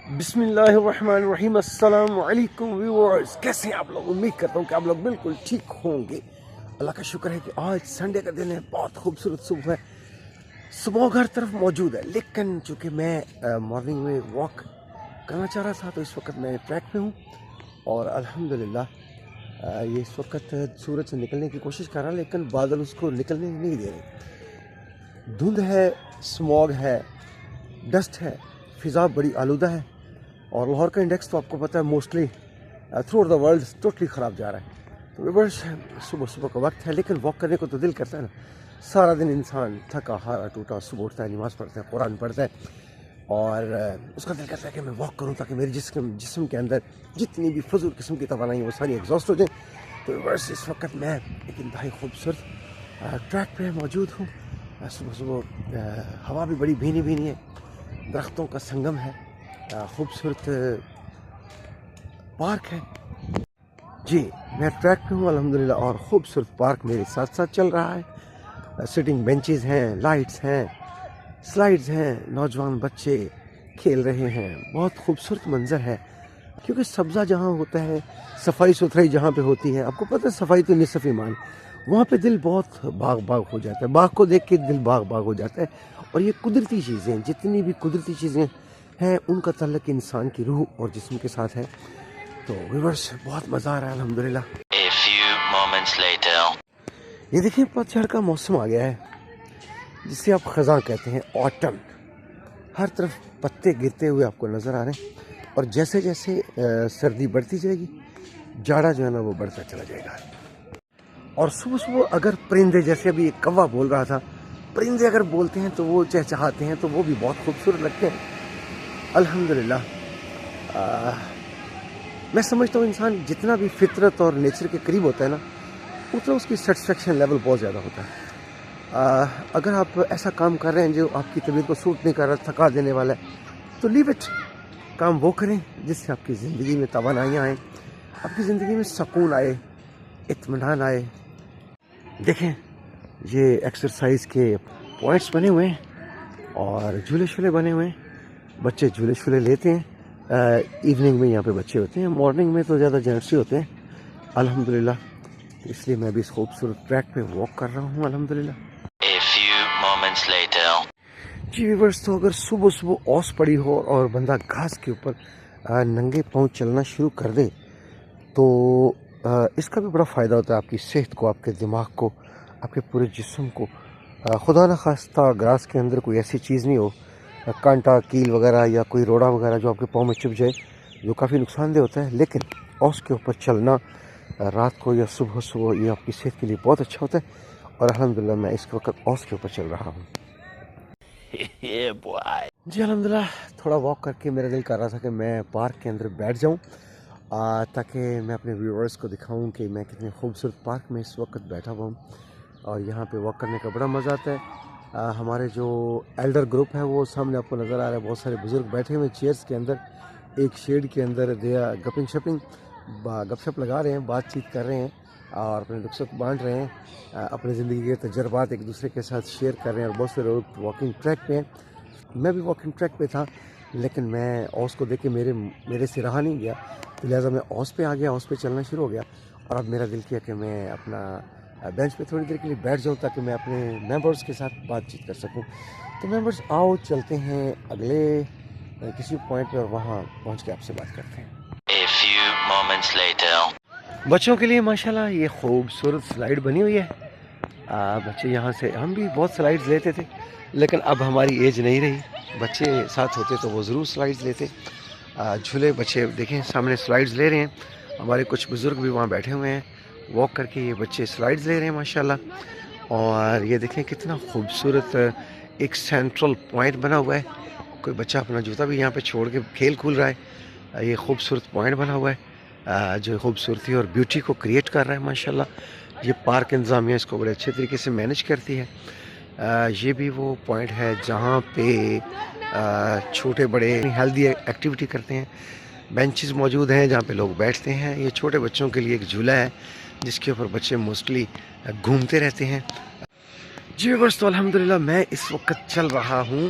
بسم اللہ الرحمن الرحیم۔ السلام علیکم ویورز، کیسے ہیں آپ لوگ؟ امید کرتا ہوں کہ آپ لوگ بالکل ٹھیک ہوں گے۔ اللہ کا شکر ہے کہ آج سنڈے کا دن ہے، بہت خوبصورت صبح ہے، صبح ہر طرف موجود ہے، لیکن چونکہ میں مارننگ میں واک کرنا چاہ رہا تھا تو اس وقت میں ٹریک پہ ہوں اور الحمدللہ یہ اس وقت سورج سے نکلنے کی کوشش کر رہا ہے، لیکن بادل اس کو نکلنے نہیں دے رہے۔ دھند ہے، سموگ ہے، ڈسٹ ہے، فضا بڑی آلودہ ہے، اور لاہور کا انڈیکس تو آپ کو پتہ ہے mostly through out the world totally خراب جا رہا ہے۔ تو ویورز، صبح کا وقت ہے لیکن واک کرنے کو تو دل کرتا ہے نا۔ سارا دن انسان تھکا ہارا ٹوٹا صبح اٹھتا ہے، نماز پڑھتا ہے، قرآن پڑھتا ہے، اور اس کا دل کرتا ہے کہ میں واک کروں تاکہ میرے جسم کے اندر جتنی بھی فضول قسم کی توانائی وہ ساری ایگزاسٹ ہو جائیں۔ تو ویورز، اس وقت میں ایک انتہائی خوبصورت ٹریک پہ موجود ہوں۔ صبح ہوا بھی بڑی بھینی بھینی ہے، درختوں کا سنگم ہے، خوبصورت پارک ہے۔ جی، میں ٹریک پہ ہوں الحمدللہ، اور خوبصورت پارک میرے ساتھ ساتھ چل رہا ہے۔ سٹنگ بینچز ہیں، لائٹس ہیں، سلائڈز ہیں، نوجوان بچے کھیل رہے ہیں، بہت خوبصورت منظر ہے، کیونکہ سبزہ جہاں ہوتا ہے، صفائی ستھرائی جہاں پہ ہوتی ہے، آپ کو پتہ ہے صفائی تو نصف ایمان، وہاں پہ دل بہت باغ ہو جاتا ہے، باغ کو دیکھ کے دل باغ ہو جاتا ہے۔ اور یہ قدرتی چیزیں، جتنی بھی قدرتی چیزیں ہیں، ان کا تعلق انسان کی روح اور جسم کے ساتھ ہے۔ تو ویورز، بہت مزہ آ رہا ہے الحمدللہ۔ A few moments later. یہ دیکھیں، پتجھڑ کا موسم آ گیا ہے، جسے آپ خزاں کہتے ہیں، آٹم۔ ہر طرف پتے گرتے ہوئے آپ کو نظر آ رہے ہیں، اور جیسے جیسے سردی بڑھتی جائے گی، جاڑا جو ہے نا وہ بڑھتا چلا جائے گا۔ اور صبح اگر پرندے، جیسے ابھی ایک کوا بول رہا تھا، پرندے اگر بولتے ہیں تو وہ چہچہاتے ہیں، تو وہ بھی بہت خوبصورت لگتے ہیں الحمدللہ۔ میں سمجھتا ہوں انسان جتنا بھی فطرت اور نیچر کے قریب ہوتا ہے نا، اتنا اس کی سیٹسفیکشن لیول بہت زیادہ ہوتا ہے۔ اگر آپ ایسا کام کر رہے ہیں جو آپ کی طبیعت کو سوٹ نہیں کر رہا، تھکا دینے والا ہے، تو لیو اٹ، کام وہ کریں جس سے آپ کی زندگی میں توانائیاں آئیں، آپ کی زندگی میں سکون آئے، اطمینان آئے۔ دیکھیں، یہ ایکسرسائز کے پوائنٹس بنے ہوئے ہیں اور جھولے شولے بنے ہوئے ہیں، بچے جھولے شولے لیتے ہیں۔ ایوننگ میں یہاں پہ بچے ہوتے ہیں، مارننگ میں تو زیادہ جینٹس ہی ہوتے ہیں الحمدللہ، اس لیے میں بھی اس خوبصورت ٹریک پہ واک کر رہا ہوں الحمدللہ۔ A few moments later. جی ویورز، تو اگر صبح اوس پڑی ہو اور بندہ گھاس کے اوپر ننگے پاؤں چلنا شروع کر دے، تو اس کا بھی بڑا فائدہ ہوتا ہے آپ کی صحت کو، آپ کے دماغ کو، آپ کے پورے جسم کو۔ خدا نخواستہ گراس کے اندر کوئی ایسی چیز نہیں ہو، کانٹا، کیل وغیرہ یا کوئی روڑا وغیرہ جو آپ کے پاؤں میں چپ جائے، جو کافی نقصان دہ ہوتا ہے، لیکن اوس کے اوپر چلنا رات کو یا صبح یہ آپ کی صحت کے لیے بہت اچھا ہوتا ہے، اور الحمدللہ میں اس وقت اوس کے اوپر چل رہا ہوں۔ Yeah, boy. جی الحمدللہ، تھوڑا واک کر کے میرا دل کر رہا تھا کہ میں پارک کے اندر بیٹھ جاؤں، تاکہ میں اپنے ویورز کو دکھاؤں کہ میں کتنے خوبصورت پارک میں اس وقت بیٹھا ہوا ہوں، اور یہاں پہ واک کرنے کا بڑا مزہ آتا ہے۔ ہمارے جو ایلڈر گروپ ہے وہ سامنے آپ کو نظر آ رہا ہے، بہت سارے بزرگ بیٹھے ہوئے چیئرز کے اندر، ایک شیڈ کے اندر، دیا گپنگ شپنگ، گپ شپ لگا رہے ہیں، بات چیت کر رہے ہیں، اور اپنے دکھ سکھ بانٹ رہے ہیں، اپنے زندگی کے تجربات ایک دوسرے کے ساتھ شیئر کر رہے ہیں، اور بہت سے لوگ واکنگ ٹریک پہ ہیں۔ میں بھی واکنگ ٹریک پہ تھا، لیکن میں اوس کو دیکھ کے میرے سے رہا نہیں گیا، تو لہٰذا میں اوس پہ آ گیا، اوس پہ چلنا شروع ہو گیا، اور اب میرا دل کیا کہ میں اپنا بینچ پہ تھوڑی دیر کے لیے بیٹھ جاؤں تاکہ میں اپنے ممبرس کے ساتھ بات چیت کر سکوں۔ تو ممبرس، آؤ چلتے ہیں اگلے کسی پوائنٹ پہ، اور وہاں پہنچ کے آپ سے بات کرتے ہیں۔ A few moments later. بچوں کے لیے ماشاءاللہ یہ خوبصورت سلائڈ بنی ہوئی ہے۔ بچے یہاں سے، ہم بھی بہت سلائڈز لیتے تھے، لیکن اب ہماری ایج نہیں رہی، بچے ساتھ ہوتے تو وہ ضرور سلائڈز لیتے۔ جھولے، بچے دیکھیں سامنے سلائڈز لے رہے ہیں، ہمارے کچھ بزرگ بھی وہاں بیٹھے ہوئے ہیں، واک کر کے یہ بچے سلائڈز لے رہے ہیں ماشاءاللہ۔ اور یہ دیکھیں کتنا خوبصورت ایک سینٹرل پوائنٹ بنا ہوا ہے، کوئی بچہ اپنا جوتا بھی یہاں پہ چھوڑ کے کھیل کھول رہا ہے، یہ خوبصورت پوائنٹ بنا ہوا ہے جو خوبصورتی اور بیوٹی کو کریٹ کر رہا ہے ماشاءاللہ۔ یہ پارک انتظامیہ اس کو بڑے اچھے طریقے سے مینج کرتی ہے۔ یہ بھی وہ پوائنٹ ہے جہاں پہ چھوٹے بڑے ہیلدی ایکٹیویٹی کرتے ہیں، بینچز موجود ہیں جہاں پہ لوگ بیٹھتے ہیں۔ یہ چھوٹے بچوں کے لیے ایک جھولا ہے جس کے اوپر بچے موسٹلی گھومتے رہتے ہیں۔ جی ویورز، تو الحمدللہ میں اس وقت چل رہا ہوں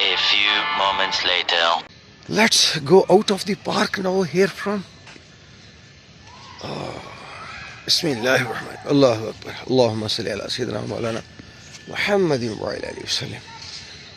A few moments later. Let's go out of the park now, hear from Bismillahirrahman. Allahu Akbar. Allahumma salli ala Sayyidina Maulana Muhammadin wa ala alihi wasallam.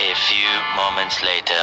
A few moments later.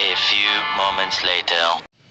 A few moments later.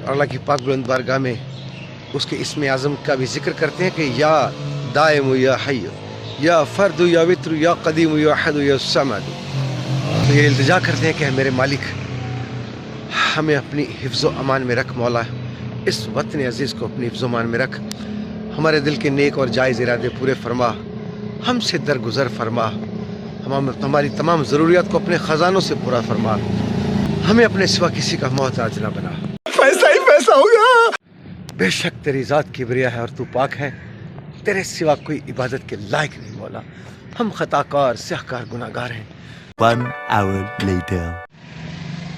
اور اللہ کی پاک بلند بارگاہ میں اس کے اسم اعظم کا بھی ذکر کرتے ہیں کہ یا دائم یا حی یا فرد یا وتر یا قدیم یا احد یا صمد. تو یہ التجا کرتے ہیں کہ میرے مالک ہمیں اپنی حفظ و امان میں رکھ مولا، اس وطن عزیز کو اپنی حفظ و امان میں رکھ، ہمارے دل کے نیک اور جائز ارادے پورے فرما، ہم سے درگزر فرما، ہماری تمام ضروریات کو اپنے خزانوں سے پورا فرما، ہمیں اپنے سوا کسی کا محتاج نہ بنا. پیسہ ہی پیسہ ہوگا. بے شک تیری ذات کبریا ہے اور تو پاک ہے، تیرے سوا کوئی عبادت کے لائق نہیں مولا، ہم خطا کار سیاہ کار گناہ گار ہیں. 1 hour later.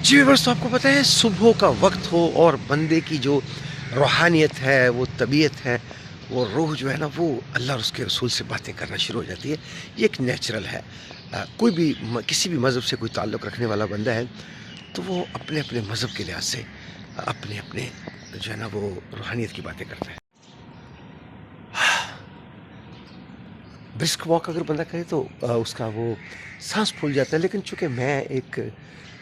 جی ویورز، تو آپ کو پتہ ہے صبح کا وقت ہو اور بندے کی جو روحانیت ہے، وہ طبیعت ہے، وہ روح جو ہے نا، وہ اللہ اور اس کے رسول سے باتیں کرنا شروع ہو جاتی ہے. یہ ایک نیچرل ہے. کوئی بھی کسی بھی مذہب سے کوئی تعلق رکھنے والا بندہ ہے تو وہ اپنے اپنے مذہب کے لحاظ سے اپنے اپنے جو ہے نا وہ روحانیت کی باتیں کرتا ہے. برسک واک اگر بندہ کرے تو اس کا وہ سانس پھول جاتا ہے. لیکن چونکہ میں ایک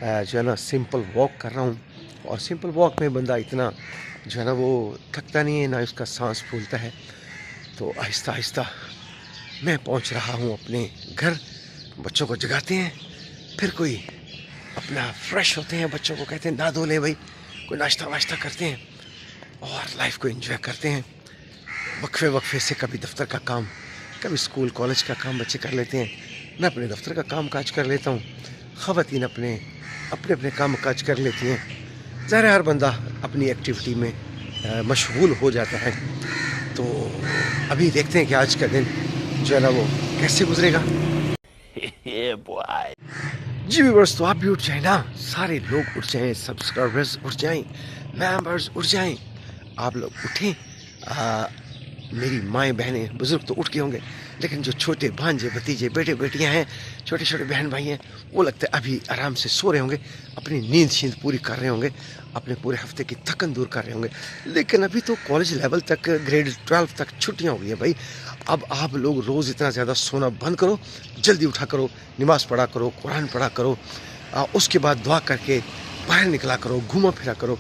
جو ہے نا سمپل واک کر رہا ہوں، اور سمپل واک میں بندہ اتنا جو ہے نا وہ تھکتا نہیں ہے، نہ اس کا سانس پھولتا ہے، تو آہستہ آہستہ میں پہنچ رہا ہوں اپنے گھر. بچوں کو جگاتے ہیں، پھر کوئی اپنا فریش ہوتے ہیں، بچوں کو کہتے ہیں نہا دھو لیں بھائی، کوئی ناشتہ واشتہ کرتے ہیں اور لائف کو انجوائے کرتے ہیں. وقفے وقفے سے کبھی دفتر کا کام، کبھی اسکول کالج کا کام بچے کر لیتے ہیں، میں اپنے دفتر کا کام کاج کر لیتا ہوں، خواتین اپنے اپنے کام کاج کر لیتی ہیں. ظاہر ہر بندہ اپنی ایکٹیویٹی میں مشغول ہو جاتا ہے. تو ابھی دیکھتے ہیں کہ آج کا دن جو ہے نا وہ کیسے گزرے گا. جی ویورز، تو آپ بھی اٹھ جائیں نا، سارے لوگ اٹھ جائیں، سبسکرائبرز اٹھ جائیں، ممبرز اٹھ جائیں، آپ لوگ اٹھیں. میری مائیں بہنیں بزرگ تو اٹھ کے ہوں گے، لیکن جو چھوٹے بھانجے بھتیجے بیٹے بیٹیاں ہیں، چھوٹے چھوٹے بہن بھائی ہیں، وہ لگتا ہے ابھی آرام سے سو رہے ہوں گے، اپنی نیند شیند پوری کر رہے ہوں گے، اپنے پورے ہفتے کی تھکن دور کر رہے ہوں گے. لیکن ابھی تو کالج لیول تک، گریڈ 12 تک چھٹیاں ہو گئی ہیں بھائی. اب آپ لوگ روز اتنا زیادہ سونا بند کرو، جلدی اٹھا کرو، نماز پڑھا کرو، قرآن پڑھا کرو، اس کے بعد دعا کر کے باہر نکلا کرو، گھوما پھرا کرو.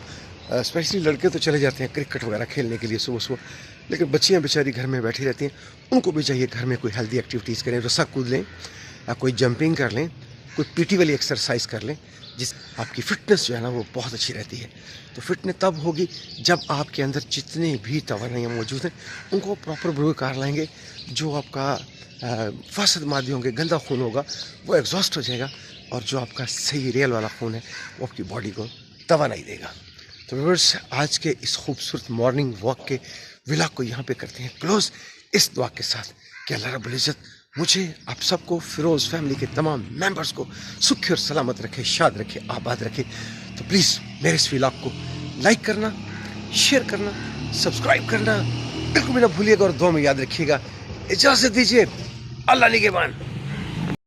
اسپیشلی لڑکے تو چلے جاتے ہیں کرکٹ وغیرہ کھیلنے کے لیے صبح صبح، لیکن بچیاں بیچاری گھر میں بیٹھی رہتی ہیں. ان کو بھی چاہیے گھر میں کوئی ہیلدی ایکٹیویٹیز کریں، رسا کود لیں، کوئی جمپنگ کر لیں، کوئی پی ٹی والی ایکسرسائز کر لیں، جس آپ کی فٹنس جو ہے نا وہ بہت اچھی رہتی ہے. تو فٹنس تب ہوگی جب آپ کے اندر جتنے بھی توانائیاں موجود ہیں ان کو پراپر بروئے کار لائیں گے. جو آپ کا فاسد مادے ہوں گے، گندا خون ہوگا، وہ ایگزاسٹ ہو جائے گا، اور جو آپ کا صحیح ریئل والا خون ہے وہ آپ کی باڈی کو توانائی دے گا. تو ویورز، آج کے اس خوبصورت مارننگ واک کے ولاگ کو یہاں پہ کرتے ہیں کلوز، اس دعا کے ساتھ کہ اللہ رب العزت مجھے آپ سب کو، فیروز فیملی کے تمام ممبرز کو سکھی اور سلامت رکھے، شاد رکھے، آباد رکھے. تو پلیز میرے اس ولاگ کو لائک کرنا، شیئر کرنا، سبسکرائب کرنا بالکل بھی نہ بھولیے گا، اور دعا میں یاد رکھیے گا. اجازت دیجیے، اللہ نگہبان.